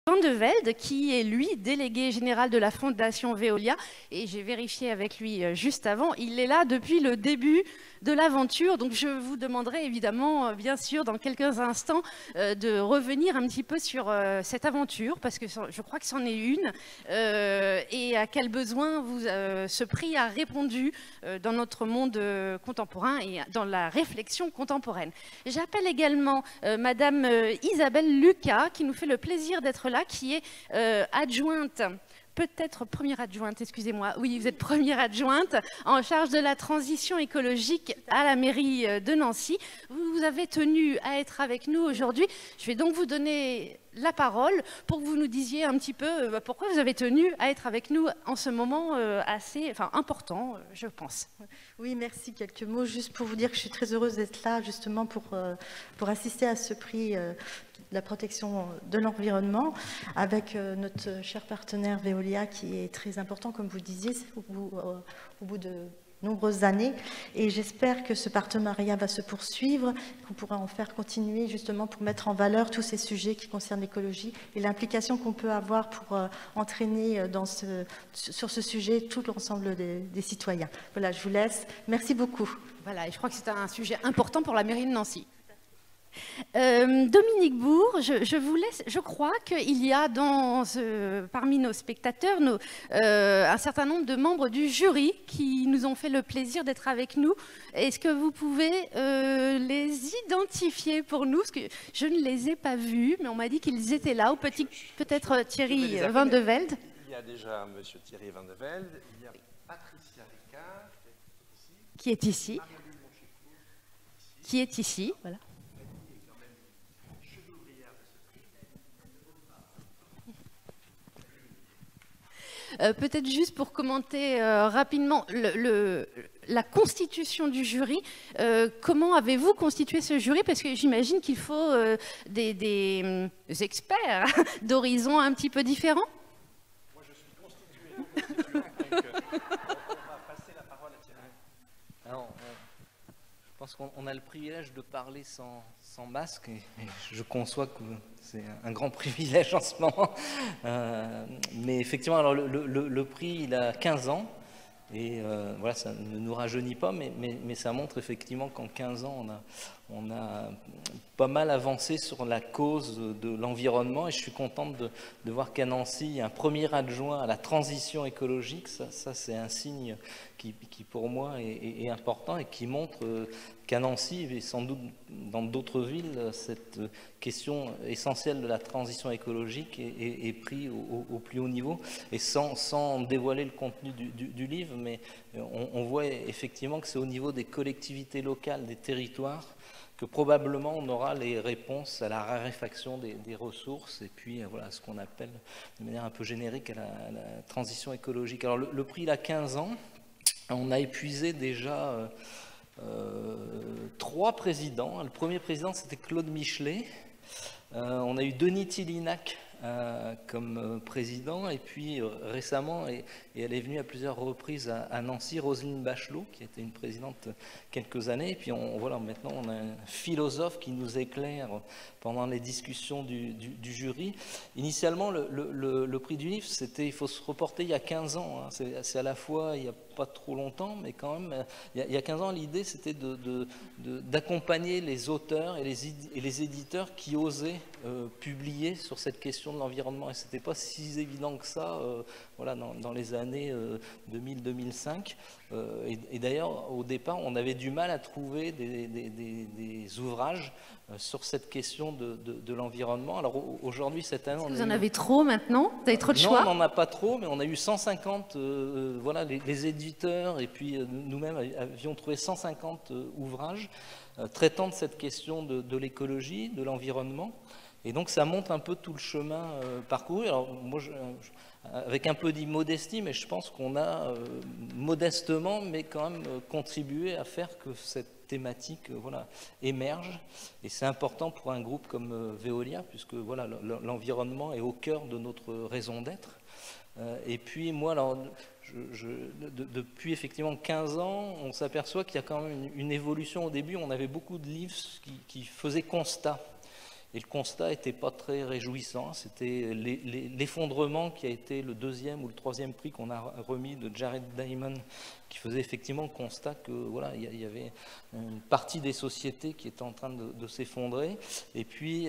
Van de Velde, qui est lui délégué général de la Fondation Veolia, et j'ai vérifié avec lui juste avant, il est là depuis le début de l'aventure. Donc je vous demanderai évidemment, bien sûr, dans quelques instants, de revenir un petit peu sur cette aventure, parce que je crois que c'en est une, et à quel besoin ce prix a répondu dans notre monde contemporain et dans la réflexion contemporaine. J'appelle également Madame Isabelle Lucas, qui nous fait le plaisir d'être là, qui est adjointe, peut-être première adjointe, excusez-moi, oui, vous êtes première adjointe en charge de la transition écologique à la mairie de Nancy. Vous avez tenu à être avec nous aujourd'hui. Je vais donc vous donner la parole pour que vous nous disiez un petit peu pourquoi vous avez tenu à être avec nous en ce moment assez important, je pense. Oui, merci. Quelques mots juste pour vous dire que je suis très heureuse d'être là justement pour assister à ce prix de la protection de l'environnement avec notre cher partenaire Veolia qui est très important, comme vous le disiez, au bout de nombreuses années, et j'espère que ce partenariat va se poursuivre, qu'on pourra en faire continuer justement pour mettre en valeur tous ces sujets qui concernent l'écologie et l'implication qu'on peut avoir pour entraîner sur ce sujet tout l'ensemble des citoyens. Voilà, je vous laisse. Merci beaucoup. Voilà, et je crois que c'est un sujet important pour la mairie de Nancy. Dominique Bourg, je vous laisse. Je crois qu'il y a parmi nos spectateurs un certain nombre de membres du jury qui nous ont fait le plaisir d'être avec nous. Est-ce que vous pouvez les identifier pour nous? Parce que je ne les ai pas vus, mais on m'a dit qu'ils étaient là. Ou peut-être Thierry Van de Velde. Il y a déjà M. Thierry Van de Velde, il y a Patricia Ricard, qui est ici. Qui est ici, voilà. Peut-être juste pour commenter rapidement la constitution du jury. Comment avez-vous constitué ce jury? Parce que j'imagine qu'il faut des experts d'horizons un petit peu différents. Moi, je suis constitué. Donc, on va passer la parole à Thierry. Alors, je pense qu'on a le privilège de parler sans masque, et je conçois que c'est un grand privilège en ce moment. Mais effectivement, alors le prix, il a 15 ans, et voilà, ça ne nous rajeunit pas, mais ça montre effectivement qu'en 15 ans, on a pas mal avancé sur la cause de l'environnement, et je suis contente de voir qu'à Nancy, il y a un premier adjoint à la transition écologique. Ça c'est un signe qui pour moi est important, et qui montre qu'à Nancy, et sans doute dans d'autres villes, cette question essentielle de la transition écologique est prise au plus haut niveau. Et sans dévoiler le contenu du livre, mais on voit effectivement que c'est au niveau des collectivités locales, des territoires, que probablement on aura les réponses à la raréfaction des ressources, et puis voilà, ce qu'on appelle de manière un peu générique à la transition écologique. Alors le prix, il a 15 ans, on a épuisé déjà 3 présidents. Le premier président, c'était Claude Michelet. On a eu Denis Tillinac comme président, et puis récemment, et elle est venue à plusieurs reprises à Nancy, Roselyne Bachelot, qui était une présidente quelques années, et puis voilà, maintenant on a un philosophe qui nous éclaire pendant les discussions du jury. Initialement, le prix du livre, il faut se reporter il y a 15 ans, hein. C'est à la fois il n'y a pas trop longtemps, mais quand même, il y a 15 ans, l'idée c'était d'accompagner les auteurs et les éditeurs qui osaient publier sur cette question de l'environnement, et c'était pas si évident que ça voilà, dans les années 2000-2005, et d'ailleurs au départ on avait du mal à trouver des ouvrages sur cette question de l'environnement. Alors aujourd'hui, cette année, vous en avez trop maintenant? Vous avez trop de choix? Non, on n'en a pas trop, mais on a eu 150, voilà, les éditeurs, et puis nous-mêmes avions trouvé 150 ouvrages traitant de cette question de l'écologie, de l'environnement. Et donc ça montre un peu tout le chemin parcouru. Alors moi, avec un peu d'immodestie, mais je pense qu'on a modestement, mais quand même contribué à faire que cette thématique voilà, émerge. Et c'est important pour un groupe comme Veolia, puisque voilà, l'environnement est au cœur de notre raison d'être. Et puis moi, alors, depuis effectivement 15 ans, on s'aperçoit qu'il y a quand même une évolution. Au début, on avait beaucoup de livres qui faisaient constat. Et le constat n'était pas très réjouissant. C'était l'effondrement qui a été le 2e ou le 3e prix qu'on a remis de Jared Diamond, qui faisait effectivement le constat que voilà, il y avait une partie des sociétés qui était en train de s'effondrer. Et puis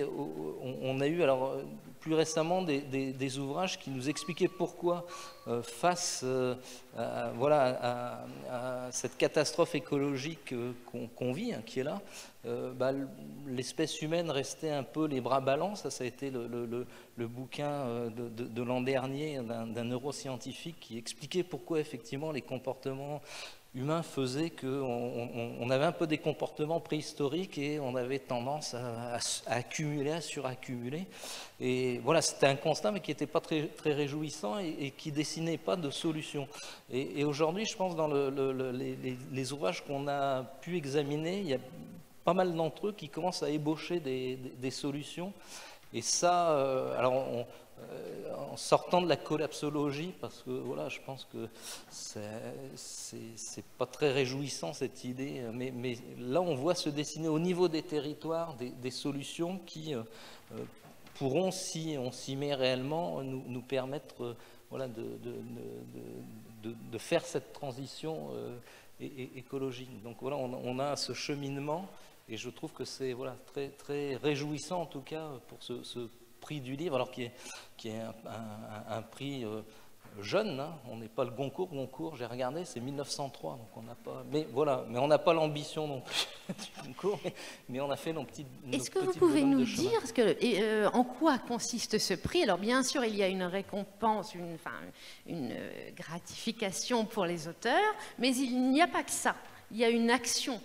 on a eu alors plus récemment des ouvrages qui nous expliquaient pourquoi face à cette catastrophe écologique qu'on vit, qui est là, l'espèce humaine restait un peu les bras ballants. Ça a été le bouquin de l'an dernier d'un neuroscientifique qui expliquait pourquoi effectivement les comportements humains faisaient qu'on avait un peu des comportements préhistoriques et on avait tendance à accumuler, à suraccumuler. Et voilà, c'était un constat mais qui n'était pas très, très réjouissant et qui ne dessinait pas de solution. Et aujourd'hui, je pense dans les ouvrages qu'on a pu examiner, il y a pas mal d'entre eux qui commencent à ébaucher des solutions. Et ça, en sortant de la collapsologie, parce que voilà, je pense que c'est pas très réjouissant cette idée, mais là on voit se dessiner au niveau des territoires des solutions qui pourront, si on s'y met réellement, nous permettre voilà, de faire cette transition écologique. Donc voilà, on a ce cheminement. Et je trouve que c'est voilà, très, très réjouissant, en tout cas, pour ce prix du livre, alors qui est un prix jeune. Hein. On n'est pas le Goncourt. Goncourt, j'ai regardé, c'est 1903. Donc on n'a pas, mais voilà, mais on n'a pas l'ambition non plus du Goncourt, mais on a fait nos petites. Est-ce que vous pouvez nous dire en quoi consiste ce prix? Alors bien sûr, il y a une récompense, une gratification pour les auteurs, mais il n'y a pas que ça. Il y a une action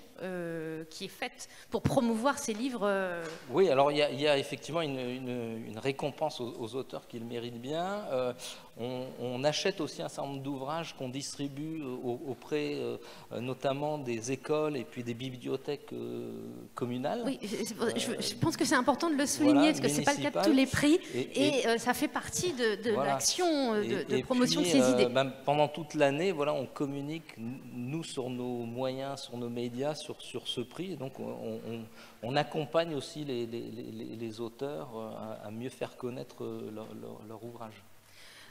qui est faite pour promouvoir ces livres. Oui, alors il y a effectivement une récompense aux auteurs qui le méritent bien. On achète aussi un certain nombre d'ouvrages qu'on distribue auprès notamment des écoles et puis des bibliothèques communales. Oui, je pense que c'est important de le souligner, voilà, parce que ce n'est pas le cas de tous les prix, et ça fait partie de voilà, l'action de promotion de ces idées. Pendant toute l'année, voilà, on communique, nous, sur nos moyens, sur nos médias, sur ce prix. Et donc, on accompagne aussi les auteurs à mieux faire connaître leur ouvrage.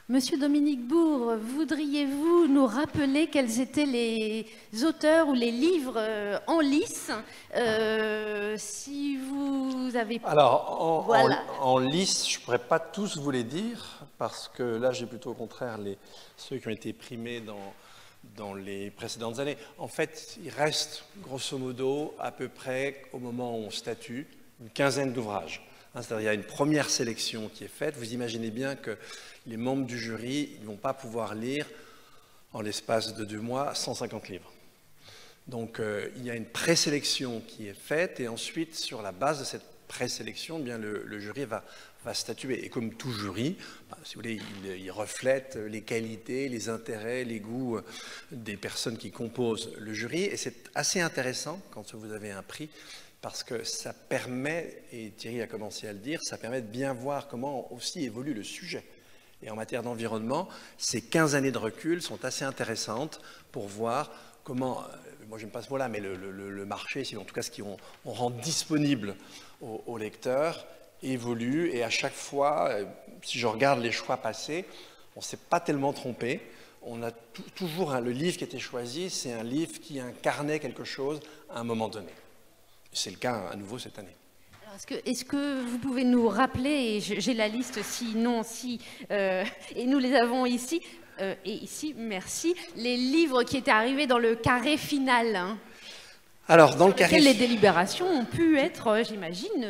Monsieur Dominique Bourg, voudriez-vous nous rappeler quels étaient les auteurs ou les livres en lice, si vous avez... Alors, voilà. en lice, je ne pourrais pas tous vous les dire, parce que là, j'ai plutôt au contraire ceux qui ont été primés dans les précédentes années. En fait, il reste, grosso modo, à peu près, au moment où on statue, une quinzaine d'ouvrages. C'est-à-dire, il y a une première sélection qui est faite. Vous imaginez bien que les membres du jury ne vont pas pouvoir lire, en l'espace de 2 mois, 150 livres. Donc, il y a une présélection qui est faite, et ensuite, sur la base de cette présélection, eh bien, le jury va statuer. Et comme tout jury, si vous voulez, il reflète les qualités, les intérêts, les goûts des personnes qui composent le jury. Et c'est assez intéressant quand vous avez un prix, parce que ça permet, et Thierry a commencé à le dire, ça permet de bien voir comment aussi évolue le sujet. Et en matière d'environnement, ces 15 années de recul sont assez intéressantes pour voir comment, moi j'aime pas ce mot-là, mais le marché, en tout cas ce qu'on rend disponible aux lecteurs, évolue. Et à chaque fois, si je regarde les choix passés, on ne s'est pas tellement trompé. On a toujours le livre qui a été choisi, c'est un livre qui incarnait quelque chose à un moment donné. C'est le cas à nouveau cette année. Est-ce que vous pouvez nous rappeler, et j'ai la liste sinon si, et nous les avons ici, et ici, merci, les livres qui étaient arrivés dans le carré final, hein, alors, dans le carré... Les délibérations ont pu être, j'imagine,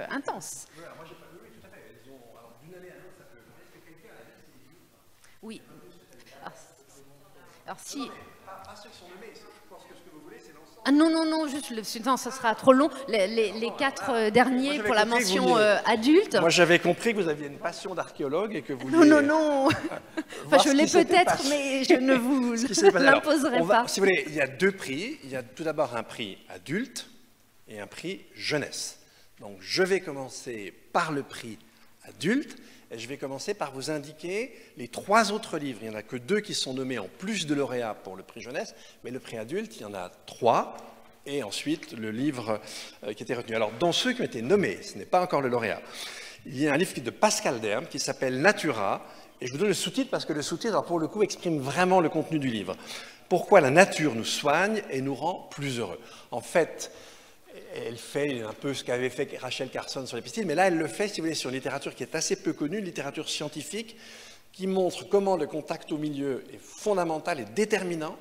intenses. Moi, j'ai pas vu, oui, tout à fait. Elles ont, alors, d'une année à l'autre, ça peut... Est-ce que quelqu'un a dit? Oui. Alors si... Pas ceux qui sont nommés, je pense que ce que vous voulez, c'est l'ensemble. Ah non, juste non, ça sera trop long. Les 4 derniers pour la mention adulte. Moi, j'avais compris que vous aviez une passion d'archéologue et que vous Non. Enfin, je l'ai peut-être, mais je ne vous l'imposerai pas. Si vous voulez, il y a 2 prix. Il y a tout d'abord un prix adulte et un prix jeunesse. Donc, je vais commencer par le prix adulte. Et je vais commencer par vous indiquer les 3 autres livres. Il n'y en a que 2 qui sont nommés en plus de lauréats pour le prix jeunesse, mais le prix adulte, il y en a 3. et ensuite le livre qui était retenu. Alors, dans ceux qui ont été nommés, ce n'est pas encore le lauréat, il y a un livre de Pascal Derme qui s'appelle Natura, et je vous donne le sous-titre parce que le sous-titre, alors pour le coup, exprime vraiment le contenu du livre. Pourquoi la nature nous soigne et nous rend plus heureux. En fait, elle fait un peu ce qu'avait fait Rachel Carson sur les pesticides, mais là, elle le fait, si vous voulez, sur une littérature qui est assez peu connue, une littérature scientifique, qui montre comment le contact au milieu est fondamental et déterminant,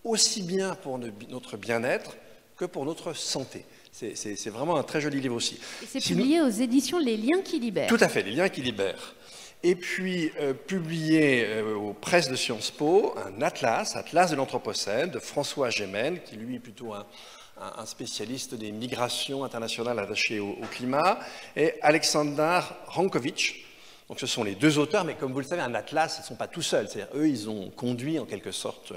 aussi bien pour notre bien-être que pour notre santé. C'est vraiment un très joli livre aussi. Et c'est publié aux éditions Les Liens qui libèrent. Tout à fait, Les Liens qui libèrent. Et puis, publié aux presses de Sciences Po, un atlas de l'Anthropocène, de François Gémen, qui lui est plutôt un spécialiste des migrations internationales attachées au climat, et Aleksandar Rankovic. Donc ce sont les deux auteurs, mais comme vous le savez, un atlas, ils ne sont pas tout seuls. C'est-à-dire, eux, ils ont conduit en quelque sorte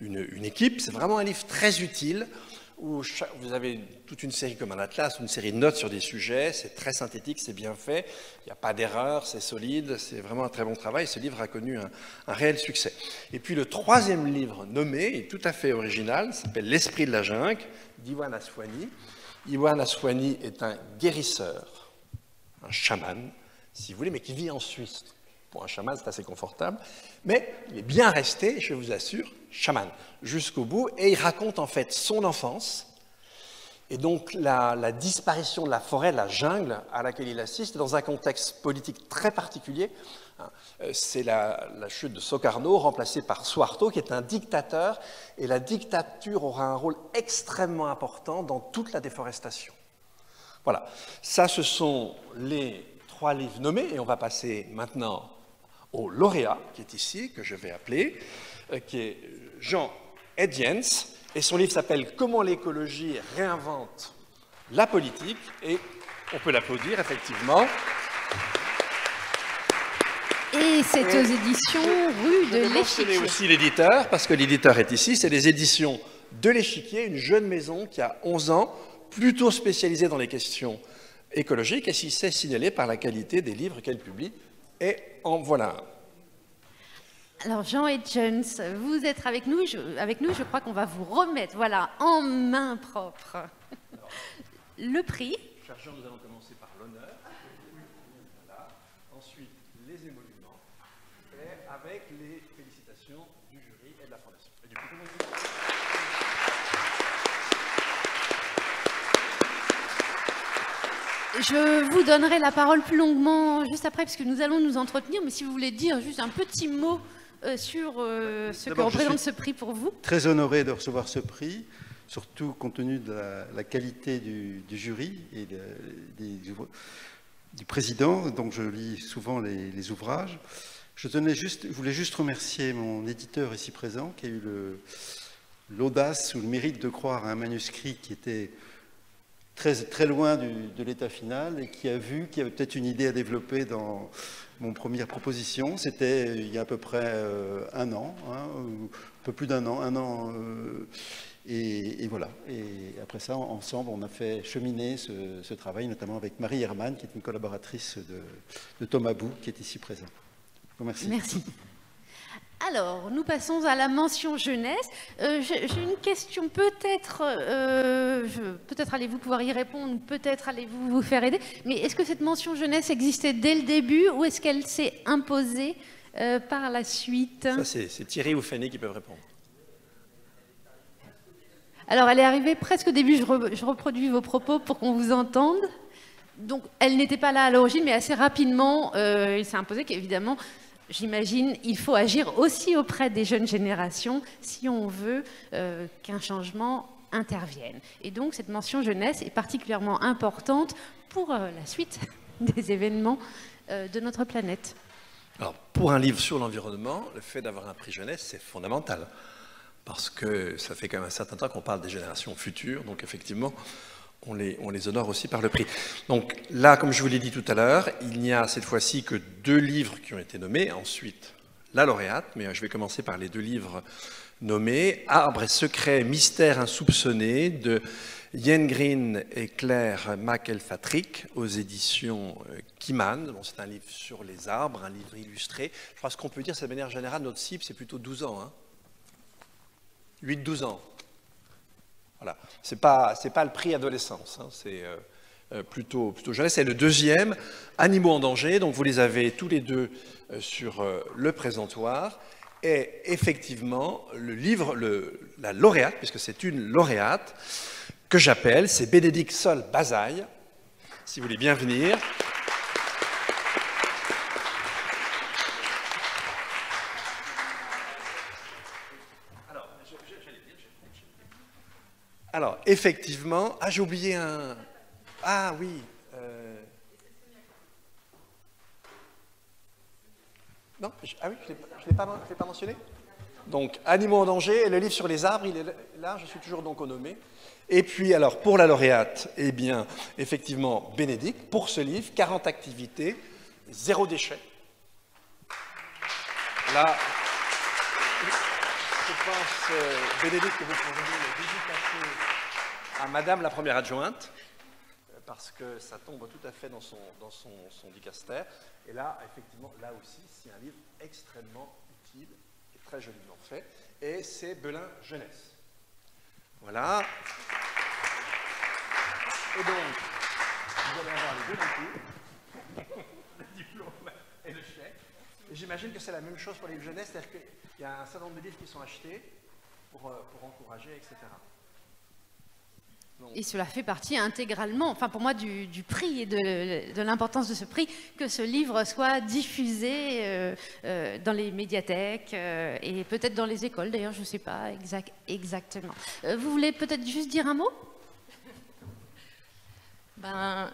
une équipe. C'est vraiment un livre très utile, où vous avez toute une série comme un atlas, une série de notes sur des sujets, c'est très synthétique, c'est bien fait, il n'y a pas d'erreur, c'est solide, c'est vraiment un très bon travail. Ce livre a connu un réel succès. Et puis le troisième livre nommé est tout à fait original, s'appelle L'Esprit de la jungle, d'Iwan Aswani. Iwan Aswani est un guérisseur, un chaman, si vous voulez, mais qui vit en Suisse. Pour un chaman, c'est assez confortable, mais il est bien resté, je vous assure, chaman, jusqu'au bout, et il raconte en fait son enfance, et donc la disparition de la forêt, de la jungle à laquelle il assiste, dans un contexte politique très particulier. C'est la chute de Sukarno, remplacée par Suharto, qui est un dictateur, et la dictature aura un rôle extrêmement important dans toute la déforestation. Voilà, ça ce sont les 3 livres nommés, et on va passer maintenant au lauréat, qui est ici, que je vais appeler, qui est Jean Edjens, et son livre s'appelle « Comment l'écologie réinvente la politique », et on peut l'applaudir, effectivement. Et c'est aux éditions Rue de l'Échiquier. Aussi l'éditeur, parce que l'éditeur est ici, c'est les éditions de l'Échiquier, une jeune maison qui a 11 ans, plutôt spécialisée dans les questions écologiques, et qui s'est signalée par la qualité des livres qu'elle publie. Et en voilà un. Alors Jean Edjens, vous êtes avec nous, je crois qu'on va vous remettre, voilà, en main propre, le prix. Cherchons, nous allons commencer par l'honneur, voilà. Ensuite les émoluments, et avec les félicitations du jury et de la fondation. Et du coup, je vous donnerai la parole plus longuement juste après, parce que nous allons nous entretenir, mais si vous voulez dire juste un petit mot sur ce que représente ce prix pour vous. Très honoré de recevoir ce prix, surtout compte tenu de la qualité du jury et du président, donc je lis souvent les ouvrages. Je voulais juste remercier mon éditeur ici présent, qui a eu l'audace ou le mérite de croire à un manuscrit qui était très loin de l'état final, et qui a vu qu'il y avait peut-être une idée à développer dans mon première proposition. C'était il y a à peu près 1 an, un peu plus d'1 an, et voilà. Et après ça, ensemble, on a fait cheminer ce travail, notamment avec Marie Herman, qui est une collaboratrice de Thomas Bou, qui est ici présent. Merci. Merci. Alors, nous passons à la mention jeunesse. J'ai une question, peut-être allez-vous pouvoir y répondre, peut-être allez-vous vous faire aider, mais est-ce que cette mention jeunesse existait dès le début ou est-ce qu'elle s'est imposée par la suite? Ça, c'est Thierry ou Fanny qui peuvent répondre. Alors, elle est arrivée presque au début, je reproduis vos propos pour qu'on vous entende. Donc, elle n'était pas là à l'origine, mais assez rapidement, il s'est imposé qu'évidemment, j'imagine, il faut agir aussi auprès des jeunes générations si on veut qu'un changement intervienne. Et donc, cette mention jeunesse est particulièrement importante pour la suite des événements de notre planète. Alors, pour un livre sur l'environnement, le fait d'avoir un prix jeunesse, c'est fondamental. Parce que ça fait quand même un certain temps qu'on parle des générations futures. Donc, effectivement, on les honore aussi par le prix. Donc là, comme je vous l'ai dit tout à l'heure, il n'y a cette fois-ci que 2 livres qui ont été nommés. Ensuite, la lauréate, mais je vais commencer par les 2 livres nommés. Arbre et secrets, mystères insoupçonnés de Yen Green et Claire McElfatrick aux éditions Kiman. Bon, c'est un livre sur les arbres, un livre illustré. Je crois que ce qu'on peut dire, c'est de manière générale, notre cible, c'est plutôt 12 ans. Hein, 8-12 ans. Voilà. C'est pas le prix adolescence, hein, c'est plutôt jeunesse. C'est le deuxième, Animaux en danger. Donc vous les avez tous les deux sur le présentoir. Et effectivement, le livre, la lauréate, puisque c'est une lauréate, que j'appelle, c'est Bénédicte Sol-Bazaille, si vous voulez bien venir. Alors, effectivement, j'ai oublié un... Ah oui. Non, ah oui, je ne l'ai pas mentionné. Donc, Animaux en danger, et le livre sur les arbres, il est là, je suis toujours donc au nommé. Et puis, alors, pour la lauréate, eh bien, effectivement, Bénédicte, pour ce livre, 40 activités, 0 déchet. Là, je pense, Bénédicte, que vous pourriez le dédicacer à Madame la première adjointe, parce que ça tombe tout à fait dans son dicaster. Et là, effectivement, là aussi, c'est un livre extrêmement utile et très joliment fait. Et c'est Belin Jeunesse. Voilà. Et donc, vous allez avoir les deux d'un coup, le diplôme et le chèque. Et j'imagine que c'est la même chose pour les livres jeunesse, c'est-à-dire qu'il y a un certain nombre de livres qui sont achetés pour encourager, etc. Et cela fait partie intégralement, enfin pour moi, du prix et de l'importance de ce prix, que ce livre soit diffusé dans les médiathèques et peut-être dans les écoles, d'ailleurs, je ne sais pas exactement. Vous voulez peut-être juste dire un mot ?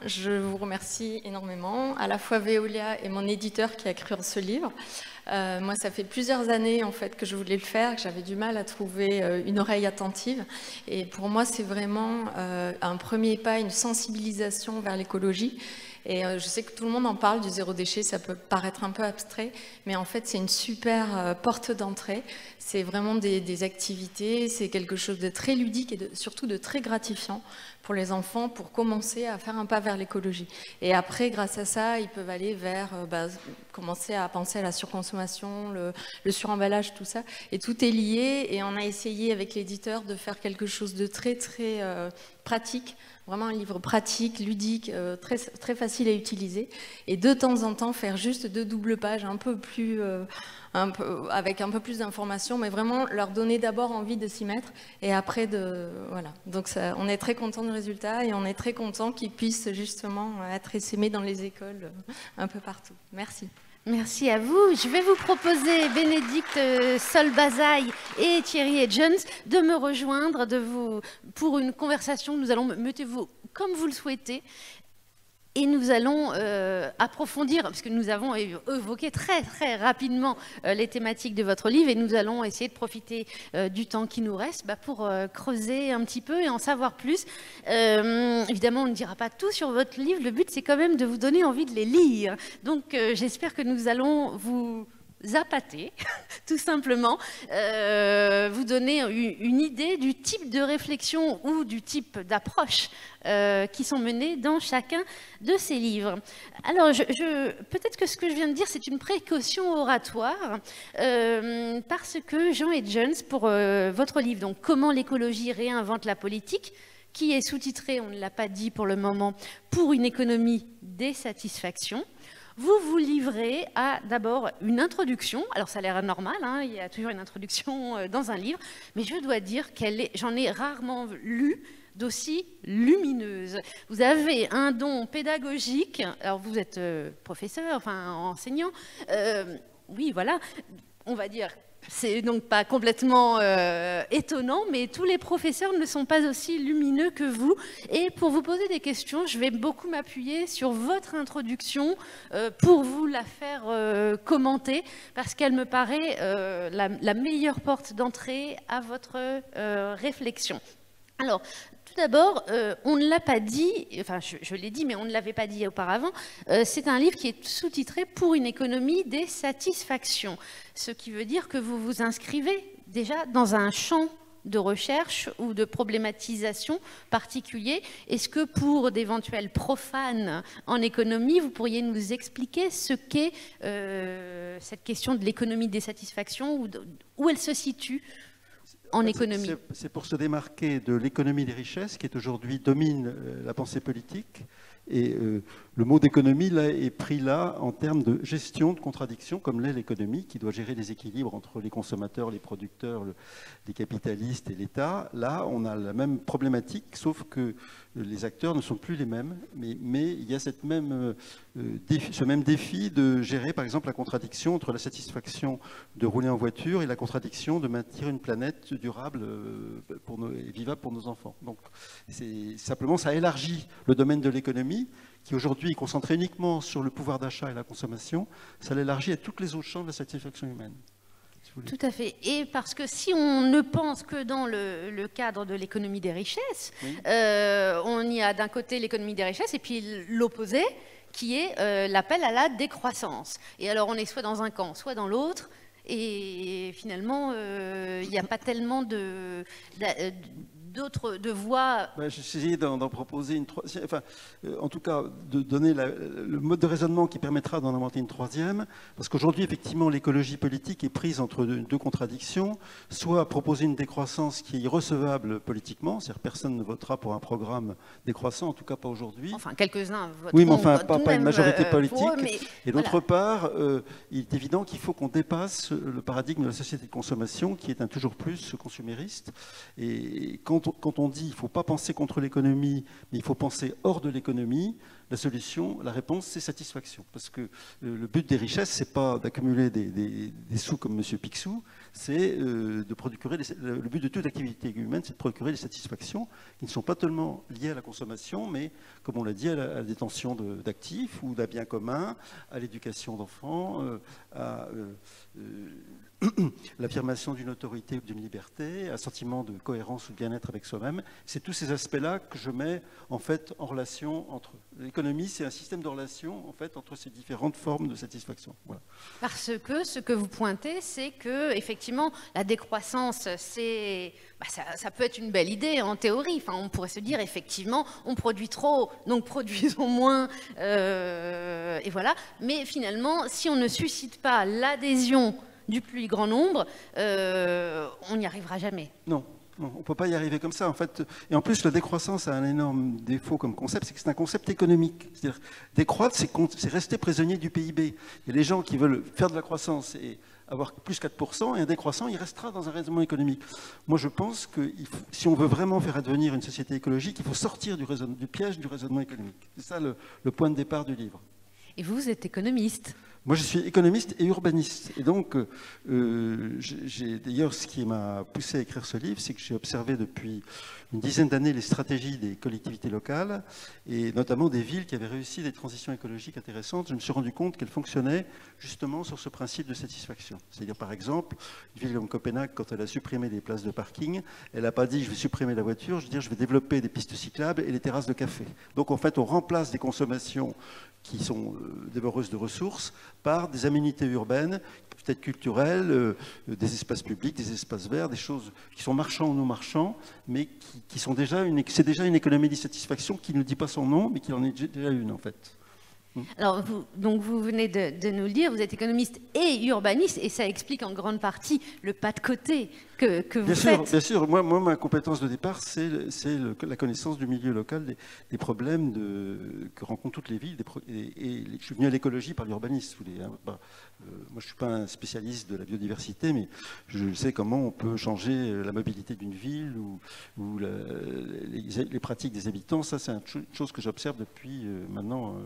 Je vous remercie énormément, à la fois Veolia et mon éditeur qui a écrit ce livre. Moi, ça fait plusieurs années en fait que je voulais le faire, que j'avais du mal à trouver une oreille attentive. Et pour moi, c'est vraiment un premier pas, une sensibilisation vers l'écologie. Et je sais que tout le monde en parle du zéro déchet, ça peut paraître un peu abstrait, mais en fait c'est une super porte d'entrée. C'est vraiment des activités, c'est quelque chose de très ludique et surtout de très gratifiant pour les enfants pour commencer à faire un pas vers l'écologie. Et après, grâce à ça, ils peuvent aller vers commencer à penser à la surconsommation, le suremballage, tout ça. Et tout est lié et on a essayé avec l'éditeur de faire quelque chose de très très pratique. Vraiment un livre pratique, ludique, très, très facile à utiliser. Et de temps en temps, faire juste 2 doubles pages un peu plus, avec un peu plus d'informations, mais vraiment leur donner d'abord envie de s'y mettre et après voilà. Donc ça, on est très content du résultat et on est très content qu'ils puissent justement être essaimés dans les écoles un peu partout. Merci. Merci à vous. Je vais vous proposer, Bénédicte Sol-Bazaille et Thierry Hedgens, de me rejoindre pour une conversation. Nous allons, mettez-vous comme vous le souhaitez. Et nous allons approfondir, parce que nous avons évoqué très très rapidement les thématiques de votre livre, et nous allons essayer de profiter du temps qui nous reste pour creuser un petit peu et en savoir plus. Évidemment, on ne dira pas tout sur votre livre, le but c'est quand même de vous donner envie de les lire. Donc j'espère que nous allons vous appâter, tout simplement, vous donner une idée du type de réflexion ou du type d'approche qui sont menées dans chacun de ces livres. Alors, peut-être que ce que je viens de dire, c'est une précaution oratoire, parce que Jean Hedgens, pour votre livre, donc « Comment l'écologie réinvente la politique », qui est sous-titré, on ne l'a pas dit pour le moment, « Pour une économie des satisfactions », vous vous livrez à d'abord une introduction. Alors ça a l'air normal, hein, il y a toujours une introduction dans un livre, mais je dois dire j'en ai rarement lu d'aussi lumineuse. Vous avez un don pédagogique, alors vous êtes professeur, enfin enseignant, oui voilà, on va dire... C'est donc pas complètement étonnant, mais tous les professeurs ne sont pas aussi lumineux que vous. Et pour vous poser des questions, je vais beaucoup m'appuyer sur votre introduction pour vous la faire commenter, parce qu'elle me paraît la meilleure porte d'entrée à votre réflexion. Alors, tout d'abord, on ne l'a pas dit, enfin je l'ai dit, mais on ne l'avait pas dit auparavant, c'est un livre qui est sous-titré « Pour une économie des satisfactions », ce qui veut dire que vous vous inscrivez déjà dans un champ de recherche ou de problématisation particulier. Est-ce que pour d'éventuels profanes en économie, vous pourriez nous expliquer ce qu'est cette question de l'économie des satisfactions, où elle se situe ? en économie. C'est pour se démarquer de l'économie des richesses qui est aujourd'hui domine la pensée politique. Et le mot d'économie là, est pris là en termes de gestion de contradictions, comme l'est l'économie, qui doit gérer les équilibres entre les consommateurs, les producteurs, les capitalistes et l'État. Là, on a la même problématique, sauf que les acteurs ne sont plus les mêmes, mais il y a ce même défi de gérer, par exemple, la contradiction entre la satisfaction de rouler en voiture et la contradiction de maintenir une planète durable et vivable pour nos enfants. Donc, simplement, ça élargit le domaine de l'économie, qui aujourd'hui est concentré uniquement sur le pouvoir d'achat et la consommation, ça l'élargit à tous les autres champs de la satisfaction humaine. Tout à fait. Et parce que si on ne pense que dans le cadre de l'économie des richesses, oui. On y a d'un côté l'économie des richesses et puis l'opposé, qui est l'appel à la décroissance. Et alors on est soit dans un camp, soit dans l'autre, et finalement il n'y a pas tellement d'autres voies. J'ai essayé d'en proposer une troisième, enfin, en tout cas, de donner le mode de raisonnement qui permettra d'en inventer une troisième, parce qu'aujourd'hui, effectivement, l'écologie politique est prise entre deux contradictions, soit proposer une décroissance qui est irrecevable politiquement, c'est-à-dire personne ne votera pour un programme décroissant, en tout cas pas aujourd'hui. Enfin, quelques-uns voteront. Oui, mais enfin, pas une majorité politique. Eux, mais et d'autre part, il est évident qu'il faut qu'on dépasse le paradigme de la société de consommation, qui est un toujours plus consumériste. Et quand on dit qu'il ne faut pas penser contre l'économie, mais il faut penser hors de l'économie, la solution, la réponse, c'est satisfaction. Parce que le but des richesses, ce n'est pas d'accumuler des sous comme M. Picsou, c'est de procurer le but de toute activité humaine, c'est de procurer des satisfactions qui ne sont pas tellement liées à la consommation, mais, comme on l'a dit, à la détention d'actifs ou d'un bien commun, à l'éducation d'enfants, à l'affirmation d'une autorité ou d'une liberté, un sentiment de cohérence ou de bien-être avec soi-même. C'est tous ces aspects-là que je mets en fait en relation entre eux. L'économie, c'est un système de relation en fait entre ces différentes formes de satisfaction. Voilà. Parce que ce que vous pointez, c'est que effectivement la décroissance, ça peut être une belle idée en théorie. Enfin, on pourrait se dire effectivement, on produit trop, donc produisons moins, et voilà. Mais finalement, si on ne suscite pas l'adhésion du plus grand nombre, on n'y arrivera jamais. Non, on ne peut pas y arriver comme ça, en fait. Et en plus, la décroissance a un énorme défaut comme concept, c'est que c'est un concept économique. C'est-à-dire, décroître, c'est rester prisonnier du PIB. Il y a les gens qui veulent faire de la croissance et avoir plus 4%, et un décroissant, il restera dans un raisonnement économique. Moi, je pense que si on veut vraiment faire advenir une société écologique, il faut sortir du piège du raisonnement économique. C'est ça le point de départ du livre. Et vous êtes économiste ? Moi, je suis économiste et urbaniste. Et donc, d'ailleurs, ce qui m'a poussé à écrire ce livre, c'est que j'ai observé depuis une dizaine d'années les stratégies des collectivités locales, et notamment des villes qui avaient réussi des transitions écologiques intéressantes. Je me suis rendu compte qu'elles fonctionnaient justement sur ce principe de satisfaction. C'est-à-dire, par exemple, une ville comme Copenhague, quand elle a supprimé des places de parking, elle n'a pas dit « je vais supprimer la voiture », je veux dire « je vais développer des pistes cyclables et les terrasses de café ». Donc, en fait, on remplace des consommations qui sont dévoreuses de ressources par des aménités urbaines, peut-être culturelles, des espaces publics, des espaces verts, des choses qui sont marchands ou non marchands, mais qui sont c'est déjà une économie de satisfaction qui ne dit pas son nom, mais qui en est déjà une en fait. Alors, vous venez de nous le dire, vous êtes économiste et urbaniste, et ça explique en grande partie le pas de côté que vous faites. Bien sûr. Moi, ma compétence de départ, c'est la connaissance du milieu local, des problèmes que rencontrent toutes les villes. Et je suis venu à l'écologie par l'urbanisme. Moi, je ne suis pas un spécialiste de la biodiversité, mais je sais comment on peut changer la mobilité d'une ville ou les pratiques des habitants. Ça, c'est une chose que j'observe depuis maintenant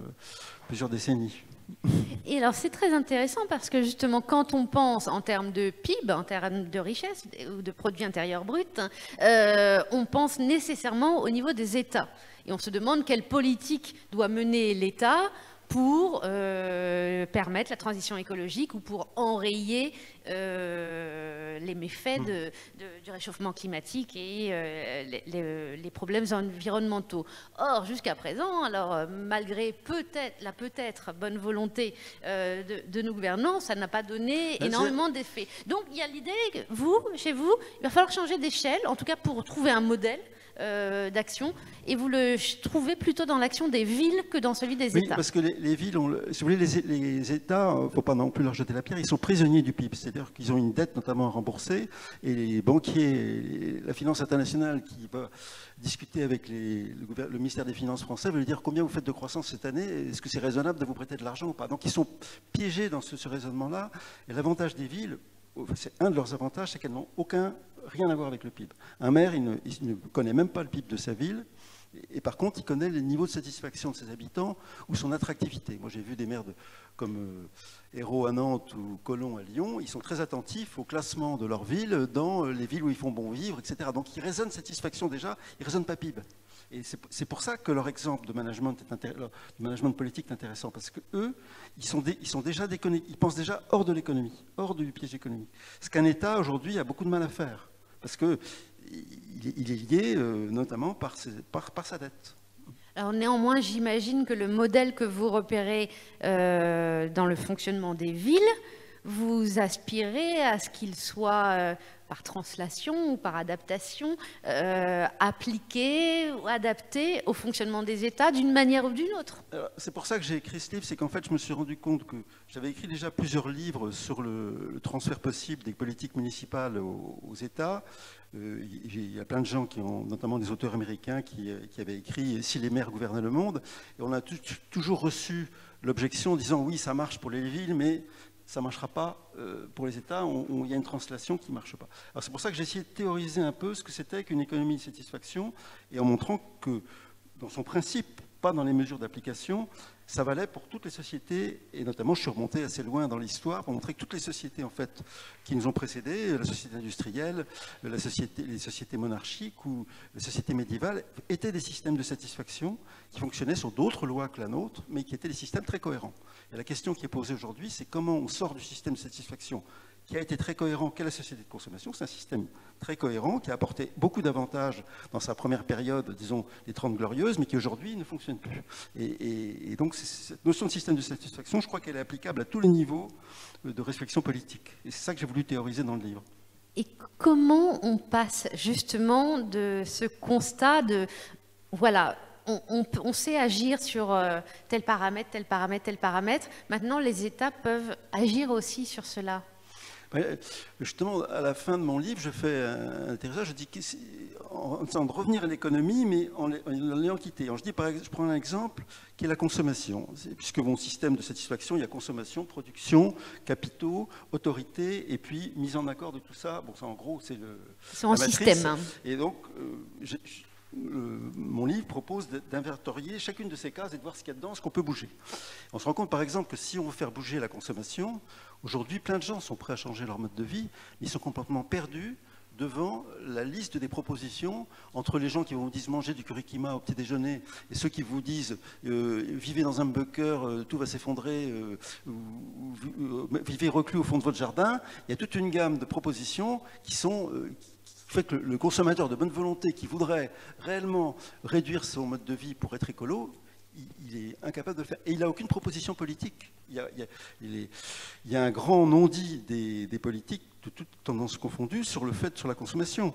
plusieurs décennies. Et alors c'est très intéressant parce que justement quand on pense en termes de PIB, en termes de richesse ou de produit intérieur brut, on pense nécessairement au niveau des États. Et on se demande quelle politique doit mener l'État pour permettre la transition écologique ou pour enrayer les méfaits du réchauffement climatique et les problèmes environnementaux. Or, jusqu'à présent, alors malgré la peut-être bonne volonté de nos gouvernants, ça n'a pas donné énormément d'effets. Donc, il y a l'idée que chez vous, il va falloir changer d'échelle, en tout cas pour trouver un modèle d'action, et vous le trouvez plutôt dans l'action des villes que dans celui des États. Oui, parce que les villes, si vous voulez, les les États, il ne faut pas non plus leur jeter la pierre, ils sont prisonniers du PIB. C'est-à-dire qu'ils ont une dette notamment à rembourser. Et les banquiers, la finance internationale qui va discuter avec le ministère des Finances français veut lui dire combien vous faites de croissance cette année, est-ce que c'est raisonnable de vous prêter de l'argent ou pas. Donc ils sont piégés dans ce raisonnement-là. Et l'avantage des villes, c'est un de leurs avantages, c'est qu'elles n'ont rien à voir avec le PIB. Un maire, il ne connaît même pas le PIB de sa ville. Et par contre, il connaît les niveaux de satisfaction de ses habitants ou son attractivité. Moi, j'ai vu des maires comme Hérault à Nantes ou Colomb à Lyon. Ils sont très attentifs au classement de leur ville dans les villes où ils font bon vivre, etc. Donc, ils raisonnent satisfaction déjà, ils ne raisonnent pas PIB. Et c'est pour ça que leur exemple de management politique est intéressant, parce qu'eux, ils pensent déjà hors de l'économie, hors du piège économique. Ce qu'un État, aujourd'hui, a beaucoup de mal à faire, parce que il est lié notamment par sa dette. Alors néanmoins, j'imagine que le modèle que vous repérez dans le fonctionnement des villes, vous aspirez à ce qu'il soit, par translation ou par adaptation, appliqué ou adapté au fonctionnement des États d'une manière ou d'une autre. C'est pour ça que j'ai écrit ce livre, c'est qu'en fait je me suis rendu compte que j'avais écrit déjà plusieurs livres sur le transfert possible des politiques municipales aux États. Il y a plein de gens, notamment des auteurs américains, qui avaient écrit « Si les maires gouvernaient le monde ». Et on a toujours reçu l'objection en disant « Oui, ça marche pour les villes, mais ça ne marchera pas pour les États, il y a une translation qui ne marche pas ». Alors c'est pour ça que j'ai essayé de théoriser un peu ce que c'était qu'une économie de satisfaction, et en montrant que dans son principe, pas dans les mesures d'application, ça valait pour toutes les sociétés, et notamment je suis remonté assez loin dans l'histoire pour montrer que toutes les sociétés en fait, qui nous ont précédés, la société industrielle, les sociétés monarchiques ou les sociétés médiévales, étaient des systèmes de satisfaction qui fonctionnaient sur d'autres lois que la nôtre, mais qui étaient des systèmes très cohérents. Et la question qui est posée aujourd'hui, c'est comment on sort du système de satisfaction qui a été très cohérent qu'est la société de consommation. C'est un système très cohérent qui a apporté beaucoup d'avantages dans sa première période, disons les 30 glorieuses, mais qui aujourd'hui ne fonctionne plus. Et donc cette notion de système de satisfaction, je crois qu'elle est applicable à tous les niveaux de réflexion politique. Et c'est ça que j'ai voulu théoriser dans le livre. Et comment on passe justement de ce constat de, voilà, on sait agir sur tel paramètre, tel paramètre, tel paramètre. Maintenant, les États peuvent agir aussi sur cela. Justement, à la fin de mon livre, je fais un atterrissage, je dis en essayant de revenir à l'économie, mais en l'ayant quitté. Je prends un exemple qui est la consommation. Puisque mon système de satisfaction, il y a consommation, production, capitaux, autorité, et puis mise en accord de tout ça. Bon, ça en gros, c'est un système. Hein. Et donc, mon livre propose d'inventorier chacune de ces cases et de voir ce qu'il y a dedans, ce qu'on peut bouger. On se rend compte par exemple que si on veut faire bouger la consommation, aujourd'hui plein de gens sont prêts à changer leur mode de vie, mais ils sont complètement perdus devant la liste des propositions entre les gens qui vous disent manger du curikima au petit déjeuner et ceux qui vous disent vivez dans un bunker, tout va s'effondrer, vivez reclus au fond de votre jardin. Il y a toute une gamme de propositions qui sont... fait que le consommateur de bonne volonté qui voudrait réellement réduire son mode de vie pour être écolo, il est incapable de le faire. Et il n'a aucune proposition politique. Il y a un grand non-dit des politiques, de toutes tendances confondues, sur la consommation.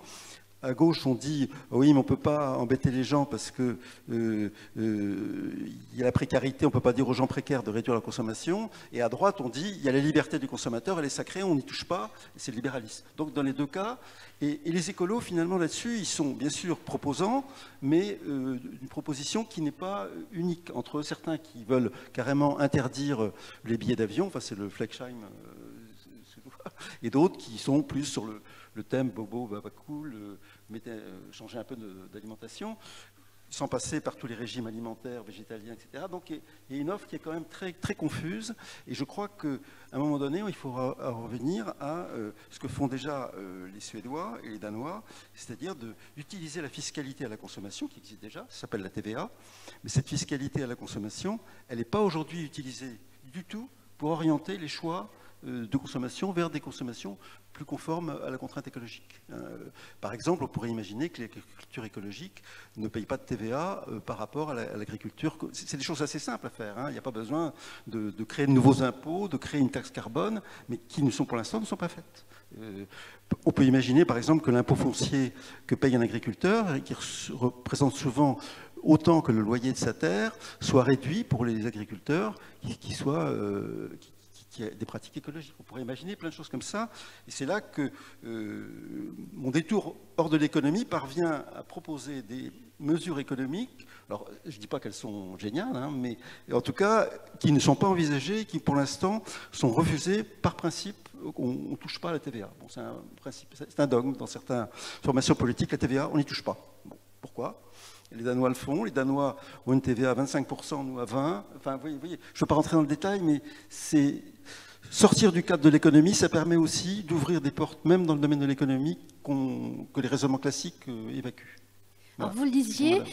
À gauche, on dit oui, mais on ne peut pas embêter les gens parce qu'il y a la précarité, on ne peut pas dire aux gens précaires de réduire leur consommation. Et à droite, on dit il y a la liberté du consommateur, elle est sacrée, on n'y touche pas, et c'est le libéralisme. Donc dans les deux cas, et les écolos, finalement, là-dessus, ils sont bien sûr proposants, mais une proposition qui n'est pas unique. Entre certains qui veulent carrément interdire les billets d'avion, enfin c'est le Flecksheim, et d'autres qui sont plus sur le thème bobo, baba cool, changer un peu d'alimentation, sans passer par tous les régimes alimentaires, végétaliens, etc. Donc il y a une offre qui est quand même très, très confuse, et je crois qu'à un moment donné, il faut revenir à ce que font déjà les Suédois et les Danois, c'est-à-dire d'utiliser la fiscalité à la consommation, qui existe déjà, ça s'appelle la TVA, mais cette fiscalité à la consommation, elle n'est pas aujourd'hui utilisée du tout pour orienter les choix de consommation vers des consommations plus conformes à la contrainte écologique. Par exemple, on pourrait imaginer que l'agriculture écologique ne paye pas de TVA par rapport à l'agriculture. C'est des choses assez simples à faire. Il n'y a pas besoin de créer de nouveaux impôts, de créer une taxe carbone, mais qui ne sont pour l'instant ne sont pas faites. On peut imaginer par exemple que l'impôt foncier que paye un agriculteur, et qui représente souvent autant que le loyer de sa terre, soit réduit pour les agriculteurs qui a des pratiques écologiques. On pourrait imaginer plein de choses comme ça. Et c'est là que mon détour hors de l'économie parvient à proposer des mesures économiques. Alors, je ne dis pas qu'elles sont géniales, mais en tout cas, qui ne sont pas envisagées, qui pour l'instant sont refusées par principe. On ne touche pas à la TVA. Bon, c'est un principe, c'est un dogme dans certaines formations politiques. La TVA, on n'y touche pas. Bon, pourquoi ? Les Danois le font. Les Danois ont une TVA à 25%, nous à 20%. Enfin, vous voyez, je ne veux pas rentrer dans le détail, mais c'est sortir du cadre de l'économie, ça permet aussi d'ouvrir des portes, même dans le domaine de l'économie, que les raisonnements classiques évacuent. Voilà. Alors vous le disiez,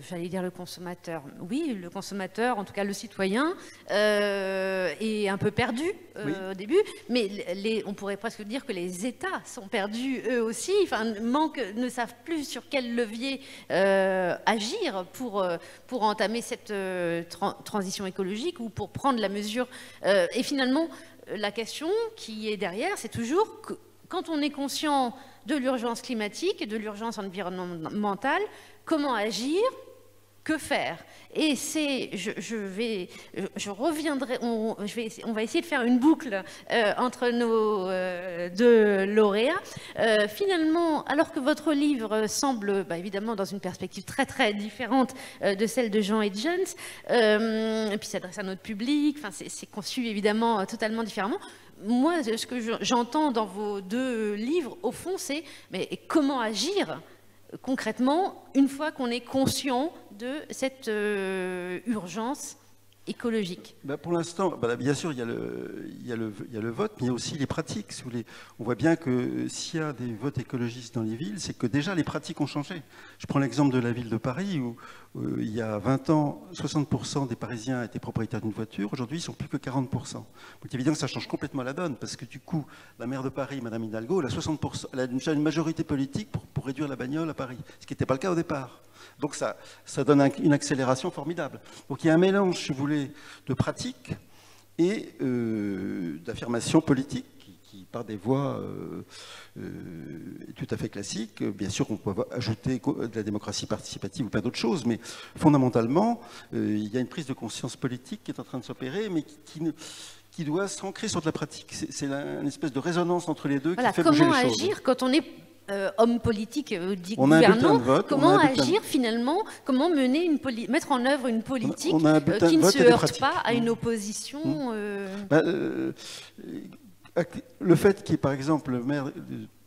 j'allais dire le consommateur, oui, le consommateur, en tout cas le citoyen, est un peu perdu au début, mais on pourrait presque dire que les États sont perdus eux aussi, ne savent plus sur quel levier agir pour entamer cette transition écologique ou pour prendre la mesure. Et finalement, la question qui est derrière, c'est toujours que, quand on est conscient de l'urgence climatique et de l'urgence environnementale, comment agir, que faire? Et on va essayer de faire une boucle entre nos deux lauréats. Finalement, alors que votre livre semble évidemment dans une perspective très très différente de celle de Jean et Jones, et puis s'adresse à notre public, c'est conçu évidemment totalement différemment. Moi, ce que j'entends dans vos deux livres, au fond, c'est comment agir concrètement une fois qu'on est conscient de cette urgence écologique. Pour l'instant, bien sûr, il y a le vote, mais il y a aussi les pratiques. Si vous voulez. On voit bien que s'il y a des votes écologistes dans les villes, c'est que déjà les pratiques ont changé. Je prends l'exemple de la ville de Paris, où il y a 20 ans, 60% des Parisiens étaient propriétaires d'une voiture. Aujourd'hui, ils ne sont plus que 40%. Donc évidemment, ça change complètement la donne, parce que du coup, la maire de Paris, Madame Hidalgo, elle a 60%, elle a déjà une majorité politique pour réduire la bagnole à Paris, ce qui n'était pas le cas au départ. Donc ça donne une accélération formidable. Donc il y a un mélange, si vous voulez, de pratiques et d'affirmations politiques qui par des voies tout à fait classiques. Bien sûr, on peut ajouter de la démocratie participative ou plein d'autres choses, mais fondamentalement, il y a une prise de conscience politique qui est en train de s'opérer, mais qui doit s'ancrer sur de la pratique. C'est une espèce de résonance entre les deux qui fait bouger les choses. Comment agir quand on est homme politique, gouvernant, comment agir finalement, comment mettre en œuvre une politique qui ne se heurte pas à une opposition Le fait qu'il y ait par exemple le maire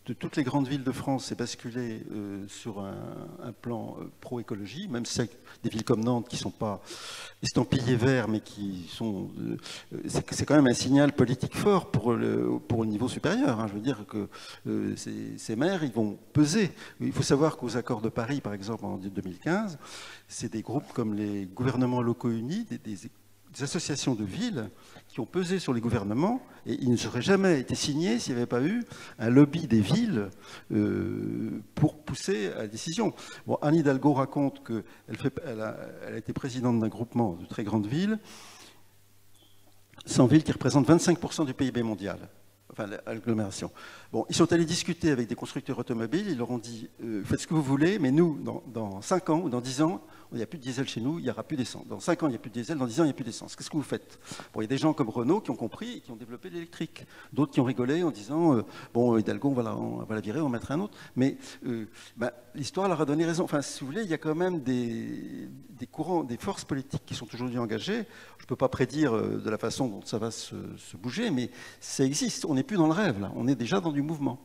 de toutes les grandes villes de France s'est basculé sur un plan pro-écologie, même si c'est des villes comme Nantes qui ne sont pas estampillées verts, mais qui sont... c'est quand même un signal politique fort pour le niveau supérieur. Je veux dire que ces maires, ils vont peser. Il faut savoir qu'aux accords de Paris, par exemple, en 2015, c'est des groupes comme les gouvernements locaux unis, des associations de villes qui ont pesé sur les gouvernements, et il ne serait jamais été signé s'il n'y avait pas eu un lobby des villes pour pousser à la décision. Bon, Anne Hidalgo raconte qu'elle a été présidente d'un groupement de très grandes villes, 100 villes qui représentent 25% du PIB mondial. Enfin, l'agglomération. Bon, ils sont allés discuter avec des constructeurs automobiles, ils leur ont dit faites ce que vous voulez, mais nous, dans 5 ans ou dans 10 ans, il n'y a plus de diesel chez nous, il n'y aura plus d'essence. Dans 5 ans, il n'y a plus de diesel, dans 10 ans, il n'y a plus d'essence. Qu'est-ce que vous faites? Bon, il y a des gens comme Renault qui ont compris et qui ont développé l'électrique. D'autres qui ont rigolé en disant bon, Hidalgo, on va la virer, on va mettre un autre. Mais l'histoire leur a donné raison. Enfin, si vous voulez, il y a quand même des courants, des forces politiques qui sont aujourd'hui engagées. Je ne peux pas prédire de la façon dont ça va se bouger, mais ça existe. On n'est plus dans le rêve, là. On est déjà dans du mouvement.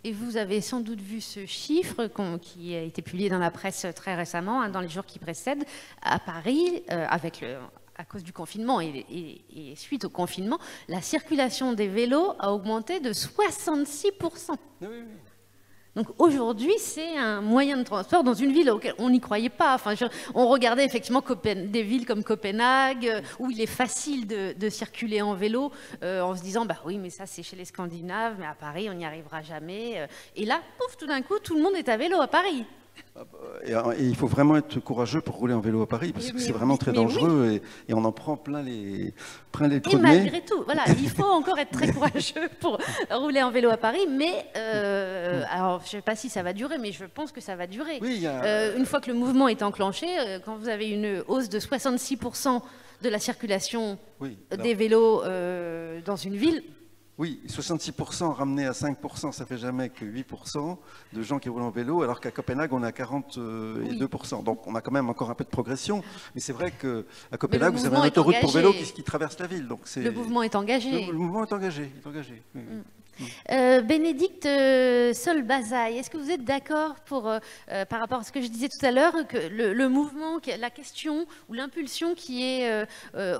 Et vous avez sans doute vu ce chiffre qui a été publié dans la presse très récemment, dans les jours qui précèdent, à Paris, à cause du confinement et suite au confinement, la circulation des vélos a augmenté de 66%. Oui. Donc aujourd'hui, c'est un moyen de transport dans une ville auquel on n'y croyait pas. Enfin, on regardait effectivement des villes comme Copenhague, où il est facile de circuler en vélo, en se disant, bah oui, mais ça c'est chez les Scandinaves, mais à Paris, on n'y arrivera jamais. Et là, pouf, tout d'un coup, tout le monde est à vélo à Paris. Et il faut vraiment être courageux pour rouler en vélo à Paris, parce que c'est vraiment très dangereux, et on en prend plein les trous de nez. Et malgré tout, voilà, il faut encore être très courageux pour rouler en vélo à Paris, mais alors je ne sais pas si ça va durer, mais je pense que ça va durer. Oui, une fois que le mouvement est enclenché, quand vous avez une hausse de 66% de la circulation des vélos dans une ville. Oui, 66% ramené à 5%, ça fait jamais que 8% de gens qui roulent en vélo, alors qu'à Copenhague, on est à 42%. Donc on a quand même encore un peu de progression. Mais c'est vrai qu'à Copenhague, vous avez une autoroute pour vélo qui traverse la ville. Donc le mouvement est engagé. Le mouvement est engagé. Oui. Bénédicte Solbazaï, est-ce que vous êtes d'accord par rapport à ce que je disais tout à l'heure, que le mouvement, la question ou l'impulsion qui est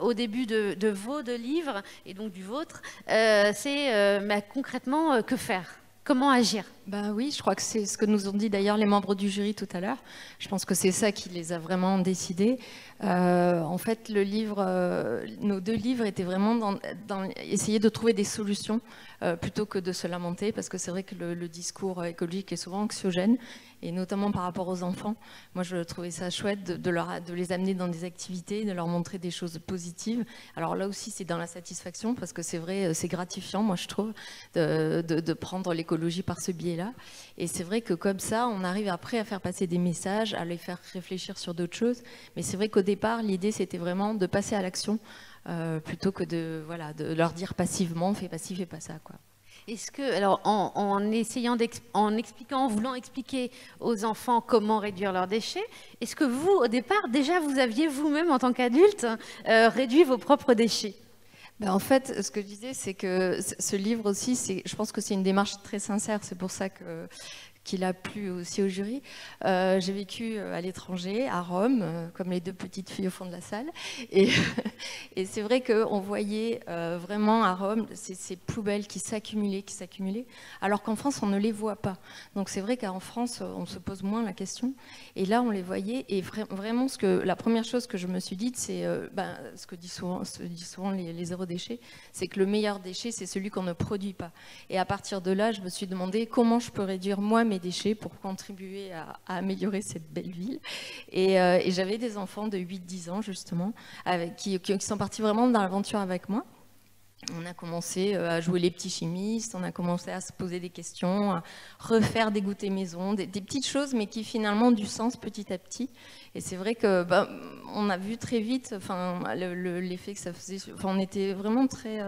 au début de vos deux livres, et donc du vôtre, c'est concrètement que faire ? Comment agir ? Bah oui, je crois que c'est ce que nous ont dit d'ailleurs les membres du jury tout à l'heure. Je pense que c'est ça qui les a vraiment décidés. En fait, nos deux livres étaient vraiment dans essayer de trouver des solutions plutôt que de se lamenter, parce que c'est vrai que le discours écologique est souvent anxiogène, et notamment par rapport aux enfants. Moi, je trouvais ça chouette de les amener dans des activités, de leur montrer des choses positives. Alors là aussi, c'est dans la satisfaction, parce que c'est vrai, c'est gratifiant, moi je trouve, de prendre l'écologie par ce biais-là. Et c'est vrai que comme ça, on arrive après à faire passer des messages, à les faire réfléchir sur d'autres choses. Mais c'est vrai qu'au départ, l'idée, c'était vraiment de passer à l'action, plutôt que de leur dire passivement, fais pas ci, fais pas ça, quoi. Est-ce que, alors, en voulant expliquer aux enfants comment réduire leurs déchets, est-ce que vous, au départ, déjà, vous aviez vous-même, en tant qu'adulte, réduit vos propres déchets ? En fait, ce que je disais, c'est que ce livre aussi, je pense que c'est une démarche très sincère. C'est pour ça qu'il a plu aussi au jury. J'ai vécu à l'étranger, à Rome, comme les deux petites filles au fond de la salle. Et c'est vrai qu'on voyait vraiment à Rome ces poubelles qui s'accumulaient, alors qu'en France, on ne les voit pas. Donc c'est vrai qu'en France, on se pose moins la question. Et là, on les voyait. Et vraiment, la première chose que je me suis dite, c'est ce que disent souvent les zéro déchets, c'est que le meilleur déchet, c'est celui qu'on ne produit pas. Et à partir de là, je me suis demandé comment je peux réduire moi mes déchets pour contribuer à améliorer cette belle ville. Et j'avais des enfants de 8-10 ans, justement, qui sont partis vraiment dans l'aventure avec moi. On a commencé à jouer les petits chimistes, on a commencé à se poser des questions, à refaire des goûters maison, des petites choses, mais qui finalement ont du sens petit à petit. Et c'est vrai que on a vu très vite, l'effet que ça faisait. On était vraiment très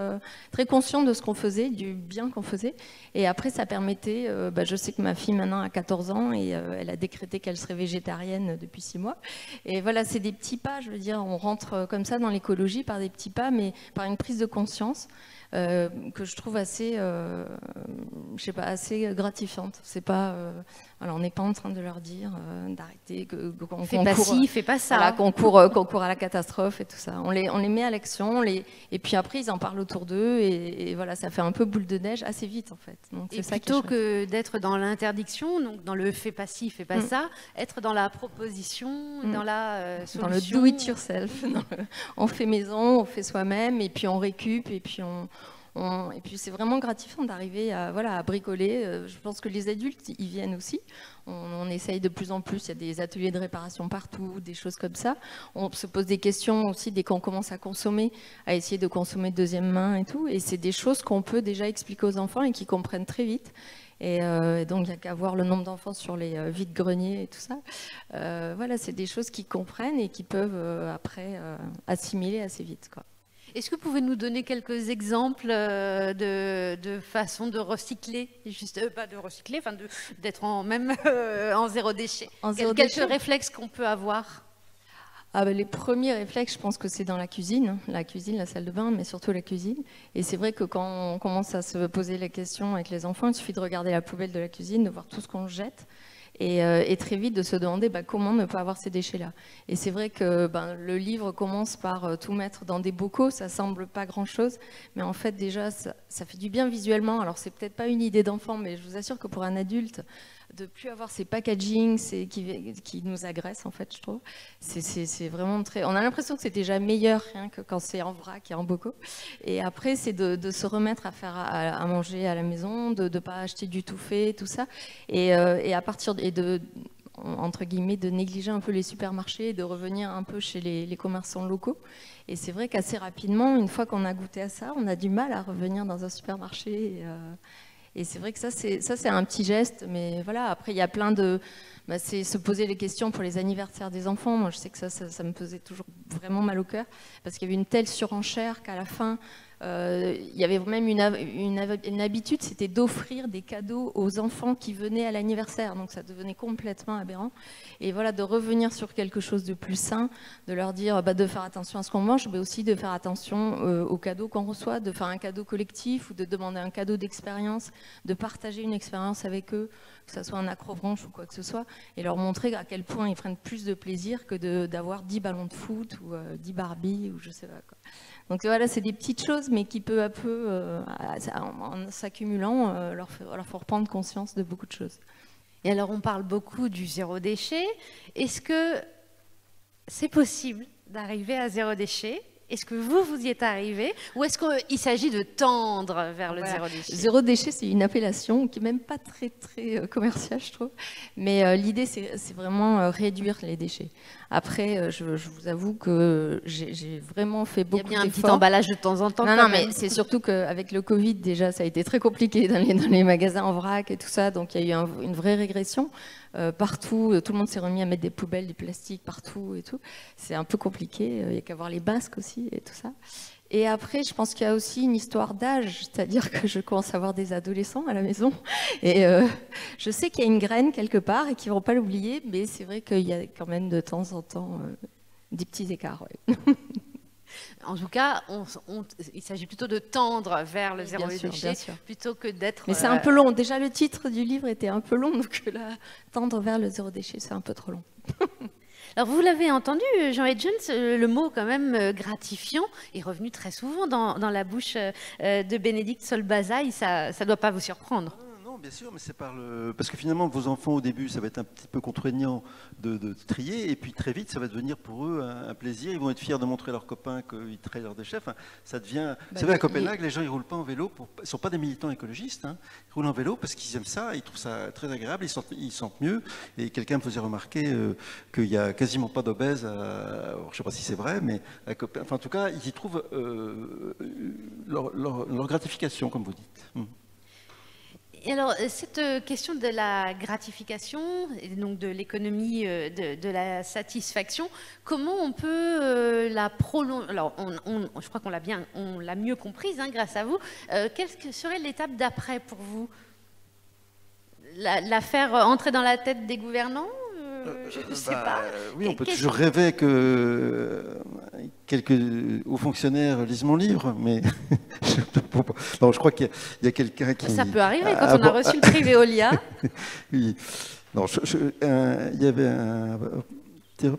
très conscients de ce qu'on faisait, du bien qu'on faisait. Et après, ça permettait. Je sais que ma fille maintenant a 14 ans et elle a décrété qu'elle serait végétarienne depuis 6 mois. Et voilà, c'est des petits pas. Je veux dire, on rentre comme ça dans l'écologie par des petits pas, mais par une prise de conscience. Que je trouve assez gratifiante. C'est pas, on n'est pas en train de leur dire d'arrêter, fais pas ci, fais pas ça, qu'on court à la catastrophe et tout ça. On les met à l'action, et puis après ils en parlent autour d'eux, et voilà, ça fait un peu boule de neige assez vite en fait. Donc, et plutôt que d'être dans l'interdiction, donc dans le fais pas ci, fais pas ça, être dans la proposition, dans la solution, dans le do it yourself. On fait maison, on fait soi-même, et puis on récup, et puis et puis c'est vraiment gratifiant d'arriver à bricoler. Je pense que les adultes y viennent aussi. On essaye de plus en plus, il y a des ateliers de réparation partout, des choses comme ça. On se pose des questions aussi dès qu'on commence à consommer, à essayer de consommer de deuxième main et tout. Et c'est des choses qu'on peut déjà expliquer aux enfants et qu'ils comprennent très vite. Et donc il n'y a qu'à voir le nombre d'enfants sur les vides-greniers et tout ça. Voilà, c'est des choses qu'ils comprennent et qu'ils peuvent après assimiler assez vite, quoi. Est-ce que vous pouvez nous donner quelques exemples de façon de recycler, d'être en zéro déchet? Quelques réflexes qu'on peut avoir? Les premiers réflexes, je pense que c'est dans la cuisine, la salle de bain, mais surtout la cuisine. Et c'est vrai que quand on commence à se poser la question avec les enfants, il suffit de regarder la poubelle de la cuisine, de voir tout ce qu'on jette. et très vite de se demander comment ne pas avoir ces déchets-là. Et c'est vrai que le livre commence par tout mettre dans des bocaux, ça semble pas grand-chose, mais en fait déjà ça fait du bien visuellement. Alors c'est peut-être pas une idée d'enfant, mais je vous assure que pour un adulte, de plus avoir ces packagings qui nous agressent en fait, je trouve. C'est vraiment très... On a l'impression que c'est déjà meilleur rien que quand c'est en vrac et en bocaux. Et après, c'est de se remettre à faire à manger à la maison, de ne pas acheter du tout fait, tout ça. Et à partir de entre guillemets, de négliger un peu les supermarchés et de revenir un peu chez les commerçants locaux. Et c'est vrai qu'assez rapidement, une fois qu'on a goûté à ça, on a du mal à revenir dans un supermarché. Et c'est vrai que ça, c'est un petit geste, mais voilà, après, il y a plein de... c'est se poser les questions pour les anniversaires des enfants. Moi, je sais que ça me faisait toujours vraiment mal au cœur, parce qu'il y avait une telle surenchère qu'à la fin, il y avait même une habitude, c'était d'offrir des cadeaux aux enfants qui venaient à l'anniversaire. Donc ça devenait complètement aberrant. Et voilà, de revenir sur quelque chose de plus sain, de leur dire de faire attention à ce qu'on mange, mais aussi de faire attention aux cadeaux qu'on reçoit, de faire un cadeau collectif ou de demander un cadeau d'expérience, de partager une expérience avec eux, que ce soit un accrobranche ou quoi que ce soit, et leur montrer à quel point ils prennent plus de plaisir que d'avoir 10 ballons de foot ou 10 Barbie ou je sais pas quoi. Donc voilà, c'est des petites choses, mais qui peu à peu, en s'accumulant, leur font prendre conscience de beaucoup de choses. Et alors, on parle beaucoup du zéro déchet. Est-ce que c'est possible d'arriver à zéro déchet ? Est-ce que vous y êtes arrivé ou est-ce qu'il s'agit de tendre vers le zéro déchet ? Zéro déchet, c'est une appellation qui n'est même pas très, très commerciale, je trouve. Mais l'idée, c'est vraiment réduire les déchets. Après, je vous avoue que j'ai vraiment fait beaucoup d'efforts. Il y a bien un petit emballage de temps en temps. Non, mais c'est surtout qu'avec le Covid, déjà, ça a été très compliqué dans les magasins en vrac et tout ça. Donc, il y a eu une vraie régression. Partout, tout le monde s'est remis à mettre des poubelles, du plastique partout et tout. C'est un peu compliqué. Il n'y a qu'à voir les masques aussi et tout ça. Et après, je pense qu'il y a aussi une histoire d'âge, c'est-à-dire que je commence à avoir des adolescents à la maison. Et je sais qu'il y a une graine quelque part et qu'ils ne vont pas l'oublier, mais c'est vrai qu'il y a quand même de temps en temps des petits écarts. Ouais. En tout cas, il s'agit plutôt de tendre vers le zéro déchet plutôt que d'être... Mais c'est un peu long. Déjà, le titre du livre était un peu long, donc là, tendre vers le zéro déchet, c'est un peu trop long. Alors, vous l'avez entendu, Jean Hedgens, le mot quand même gratifiant est revenu très souvent dans la bouche de Bénédicte Solbazaï. Ça ne doit pas vous surprendre. Non, bien sûr, mais c'est parce que finalement, vos enfants, au début, ça va être un petit peu contraignant de trier, et puis très vite, ça va devenir pour eux un plaisir. Ils vont être fiers de montrer à leurs copains qu'ils traient leurs déchets. Enfin, ça devient... Vous savez, à Copenhague, les gens, ils ne roulent pas en vélo. Ils ne sont pas des militants écologistes. Hein. Ils roulent en vélo parce qu'ils aiment ça, ils trouvent ça très agréable, ils sentent mieux. Et quelqu'un me faisait remarquer qu'il n'y a quasiment pas d'obèses, je ne sais pas si c'est vrai, mais à Copenhague, enfin, en tout cas, ils y trouvent leur gratification, comme vous dites. Et alors, cette question de la gratification, et donc de l'économie de la satisfaction, comment on peut la prolonger? Alors, je crois qu'on l'a mieux comprise grâce à vous. Quelle serait l'étape d'après pour vous? La faire entrer dans la tête des gouvernants? Je ne sais pas. Oui, on peut toujours rêver que quelques hauts fonctionnaires lisent mon livre, mais non, je crois qu'il y a quelqu'un qui... Ça peut arriver quand on a reçu le prix Veolia. Oui. Non, il y avait un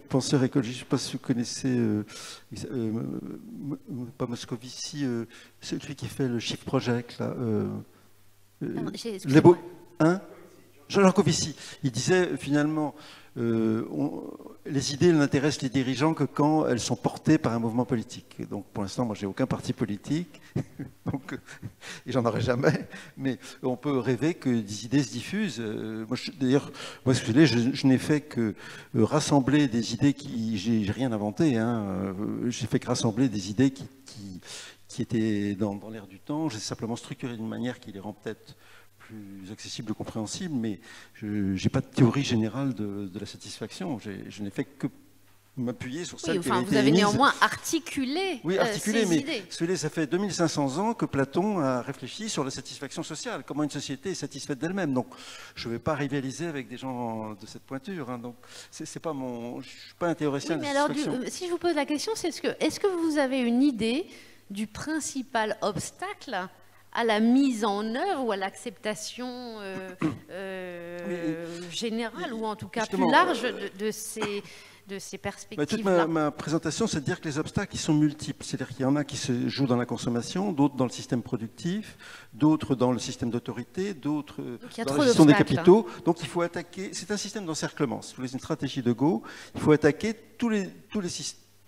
penseur écologiste, je ne sais pas si vous connaissez, pas Moscovici, celui qui fait le Shift Project, là. Jean Covici. Il disait finalement... les idées n'intéressent les dirigeants que quand elles sont portées par un mouvement politique. Et donc pour l'instant, moi, j'ai aucun parti politique, et j'en aurai jamais. Mais on peut rêver que des idées se diffusent. D'ailleurs, moi, je n'ai fait que rassembler des idées qui, j'ai rien inventé. Hein. J'ai fait que rassembler des idées qui étaient dans l'air du temps. J'ai simplement structuré d'une manière qui les rend peut-être plus accessible, compréhensible, mais je n'ai pas de théorie générale de la satisfaction. Je n'ai fait que m'appuyer sur celle qui a été vous avez émise. néanmoins articulé, ces mais idées. Ça fait 2500 ans que Platon a réfléchi sur la satisfaction sociale, comment une société est satisfaite d'elle-même. Donc, je ne vais pas rivaliser avec des gens de cette pointure. Hein. Donc, c'est pas je ne suis pas un théoricien de la satisfaction. Alors, si je vous pose la question, c'est est-ce que vous avez une idée du principal obstacle à la mise en œuvre ou à l'acceptation générale, ou en tout cas plus large de ces perspectives-là. Toute ma présentation, c'est de dire que les obstacles, ils sont multiples. C'est-à-dire qu'il y en a qui se jouent dans la consommation, d'autres dans le système productif, d'autres dans le système d'autorité, d'autres dans la gestion des capitaux. Donc il faut attaquer, c'est un système d'encerclement, c'est une stratégie de Go, il faut attaquer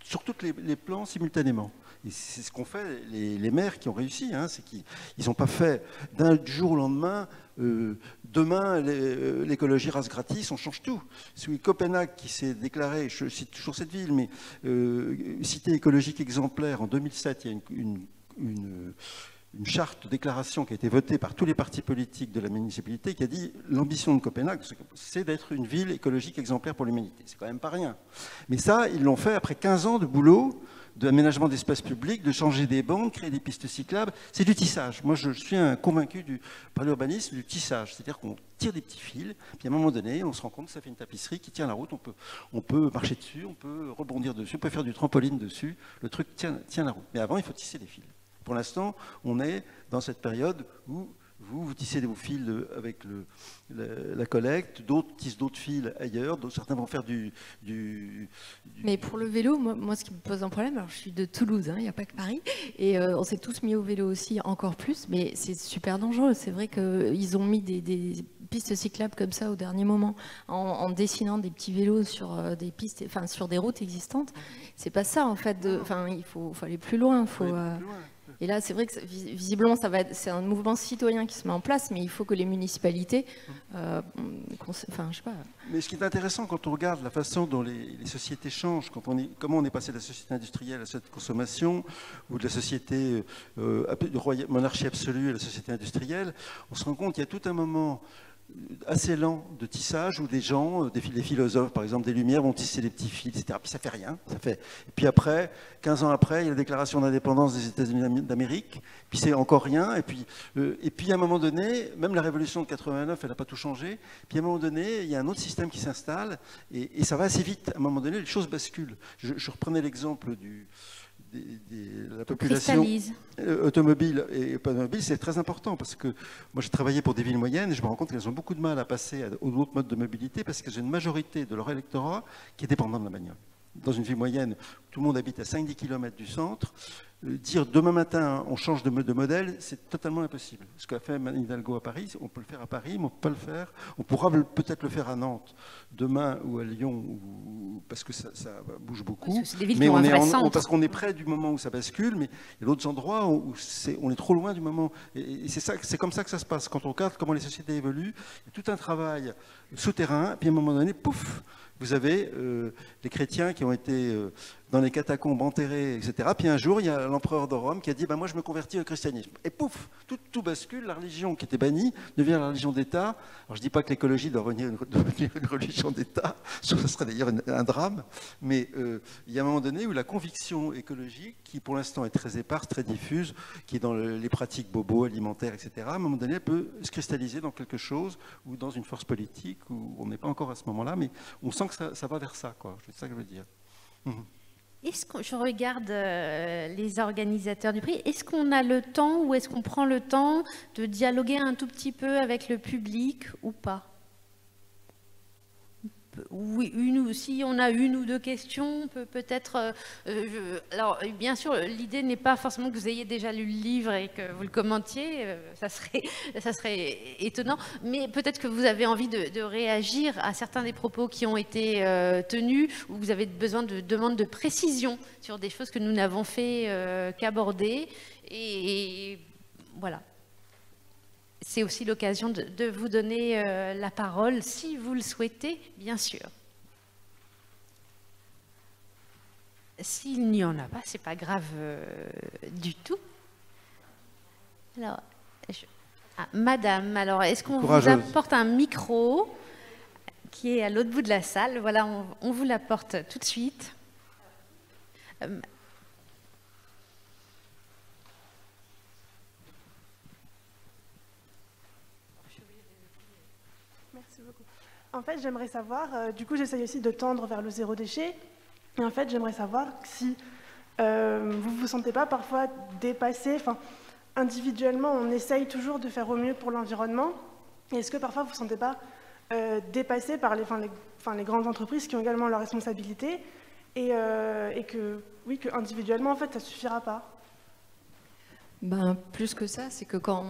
sur tous les plans simultanément. Et c'est ce qu'ont fait les maires qui ont réussi, hein, c'est qu'ils n'ont pas fait d'un jour au lendemain, demain l'écologie rase gratis, on change tout. Celui Copenhague qui s'est déclaré, je cite toujours cette ville, mais cité écologique exemplaire en 2007, il y a une charte de déclaration qui a été votée par tous les partis politiques de la municipalité qui a dit l'ambition de Copenhague, c'est d'être une ville écologique exemplaire pour l'humanité. C'est quand même pas rien. Mais ça, ils l'ont fait après 15 ans de boulot, d'aménagement d'espaces publics, de changer des bandes, créer des pistes cyclables. C'est du tissage. Moi, je suis un convaincu par l'urbanisme du tissage. C'est-à-dire qu'on tire des petits fils, puis à un moment donné, on se rend compte que ça fait une tapisserie qui tient la route. On peut marcher dessus, on peut rebondir dessus, on peut faire du trampoline dessus. Le truc tient la route. Mais avant, il faut tisser des fils. Pour l'instant, on est dans cette période où vous tissez vos fils avec la collecte, d'autres tissent d'autres fils ailleurs, certains vont faire Mais pour le vélo, moi, ce qui me pose un problème, alors je suis de Toulouse, il n'y a pas que Paris, et on s'est tous mis au vélo aussi, encore plus, mais c'est super dangereux. C'est vrai qu'ils ont mis des pistes cyclables comme ça au dernier moment, en dessinant des petits vélos sur des pistes, enfin sur des routes existantes. C'est pas ça en fait. Il faut aller plus loin. Et là, c'est vrai que visiblement, c'est un mouvement citoyen qui se met en place, mais il faut que les municipalités, je sais pas. Mais ce qui est intéressant quand on regarde la façon dont les sociétés changent, comment on est passé de la société industrielle à cette consommation, ou de la société de monarchie absolue à la société industrielle, on se rend compte qu'il y a tout un moment assez lent de tissage où des gens, des philosophes par exemple, des Lumières vont tisser des petits fils, etc. Puis ça fait rien. Et puis après, 15 ans après, il y a la déclaration d'indépendance des États-Unis d'Amérique, puis c'est encore rien. Et puis à un moment donné, même la révolution de 89, elle n'a pas tout changé. Puis à un moment donné, il y a un autre système qui s'installe et ça va assez vite. À un moment donné, les choses basculent. Je reprenais l'exemple de la population automobile et pas automobile, c'est très important parce que moi j'ai travaillé pour des villes moyennes et je me rends compte qu'elles ont beaucoup de mal à passer aux autres modes de mobilité parce qu'elles ont une majorité de leur électorat qui est dépendant de la bagnole. Dans une ville moyenne, tout le monde habite à 5-10 km du centre. Dire demain matin on change de modèle, c'est totalement impossible. Ce qu'a fait Anne Hidalgo à Paris, on peut le faire à Paris, mais on ne peut pas le faire. On pourra peut-être le faire à Nantes demain ou à Lyon, parce que ça bouge beaucoup. Parce qu'on est près du moment où ça bascule, mais il y a d'autres endroits où on est trop loin du moment. Et c'est comme ça que ça se passe. Quand on regarde comment les sociétés évoluent, il y a tout un travail souterrain, puis à un moment donné, pouf, vous avez les chrétiens qui ont été dans les catacombes enterrés, etc. Puis un jour, il y a l'empereur de Rome qui a dit « moi je me convertis au christianisme ». Et pouf, tout bascule, la religion qui était bannie devient la religion d'État. Alors je ne dis pas que l'écologie doit devenir une religion d'État, ce serait d'ailleurs un drame, mais il y a un moment donné où la conviction écologique, qui pour l'instant est très éparse, très diffuse, qui est dans les pratiques bobo, alimentaires, etc., à un moment donné, elle peut se cristalliser dans quelque chose ou dans une force politique où on n'est pas encore à ce moment-là, mais on sent que ça va vers ça, quoi. C'est ça que je veux dire. Est-ce que je regarde les organisateurs du prix, est-ce qu'on a le temps ou est-ce qu'on prend le temps de dialoguer un tout petit peu avec le public ou pas? Oui, si on a une ou deux questions, peut-être. Alors, bien sûr, l'idée n'est pas forcément que vous ayez déjà lu le livre et que vous le commentiez, ça serait étonnant, mais peut-être que vous avez envie de réagir à certains des propos qui ont été tenus, ou vous avez besoin de demandes de précision sur des choses que nous n'avons fait qu'aborder. Et voilà. C'est aussi l'occasion de vous donner la parole, si vous le souhaitez, bien sûr. S'il n'y en a pas, c'est pas grave du tout. Alors, Madame, alors est-ce qu'on vous apporte un micro qui est à l'autre bout de la salle? Voilà, on vous l'apporte tout de suite. En fait, j'aimerais savoir, du coup, j'essaye aussi de tendre vers le zéro déchet. Et en fait, j'aimerais savoir si vous ne vous sentez pas parfois dépassé, individuellement, on essaye toujours de faire au mieux pour l'environnement. Et est-ce que parfois vous ne vous sentez pas dépassé par les grandes entreprises qui ont également leurs responsabilités et que, oui, que individuellement, en fait, ça ne suffira pas? Ben, plus que ça, c'est que quand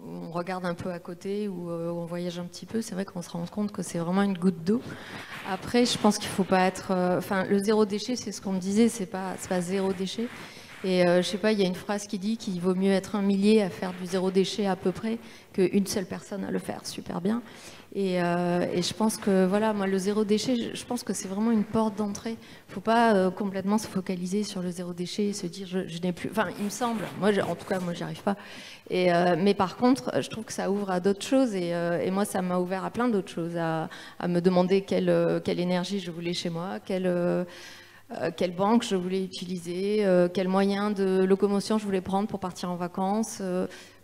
on regarde un peu à côté ou on voyage un petit peu, c'est vrai qu'on se rend compte que c'est vraiment une goutte d'eau. Après, je pense qu'il ne faut pas être... Enfin, le zéro déchet, c'est ce qu'on me disait, c'est pas zéro déchet. Et je sais pas, il y a une phrase qui dit qu'il vaut mieux être un millier à faire du zéro déchet à peu près qu'une seule personne à le faire super bien. Et je pense que voilà, moi le zéro déchet, je pense que c'est vraiment une porte d'entrée. Il ne faut pas complètement se focaliser sur le zéro déchet et se dire je n'ai plus. Enfin, il me semble. Moi, en tout cas, moi, j'y arrive pas. Mais par contre, je trouve que ça ouvre à d'autres choses. Et moi, ça m'a ouvert à plein d'autres choses, à me demander quelle énergie je voulais chez moi, quelle banque je voulais utiliser, quel moyen de locomotion je voulais prendre pour partir en vacances,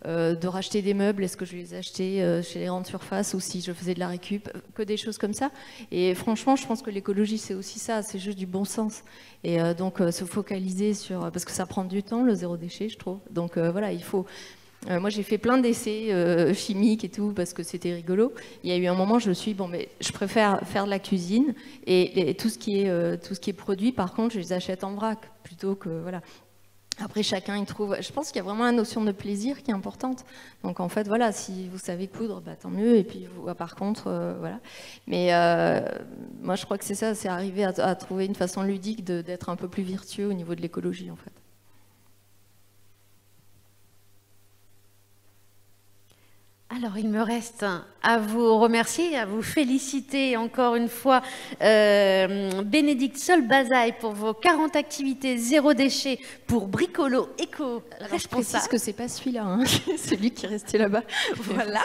de racheter des meubles, est-ce que je les achetais chez les grandes surfaces ou si je faisais de la récup, que des choses comme ça. Et franchement, je pense que l'écologie, c'est aussi ça, c'est juste du bon sens. Et donc, se focaliser sur... Parce que ça prend du temps, le zéro déchet, je trouve. Donc voilà, il faut... moi, j'ai fait plein d'essais chimiques et tout parce que c'était rigolo. Il y a eu un moment, je me suis dit, bon, mais je préfère faire de la cuisine et tout ce qui est produit, par contre, je les achète en vrac plutôt que voilà. Après, chacun y trouve. Je pense qu'il y a vraiment une notion de plaisir qui est importante. Donc, en fait, voilà, si vous savez coudre, bah, tant mieux. Et puis, par contre, voilà. Mais moi, je crois que c'est ça, c'est arriver à trouver une façon ludique d'être un peu plus vertueux au niveau de l'écologie, en fait. Alors, il me reste à vous remercier, à vous féliciter encore une fois, Bénédicte Solbazaille, pour vos 40 activités zéro déchet pour Bricolo Éco responsable. Je précise que c'est pas celui-là, hein, c'est lui qui est resté là-bas. Voilà.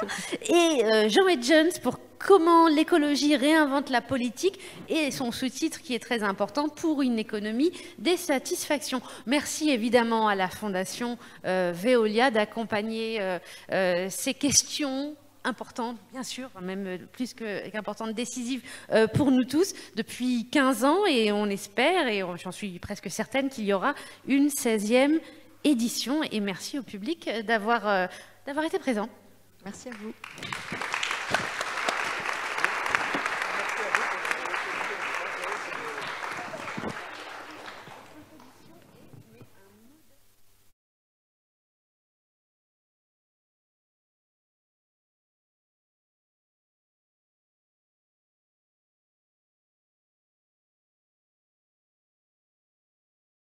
Et Jean-Ed Jones pour Comment l'écologie réinvente la politique, et son sous-titre qui est très important, pour une économie des satisfactions. Merci évidemment à la Fondation Veolia d'accompagner ces questions importantes, bien sûr, même plus qu'importantes, décisives pour nous tous depuis 15 ans, et on espère, et j'en suis presque certaine, qu'il y aura une 16e édition. Et merci au public d'avoir été présent. Merci à vous.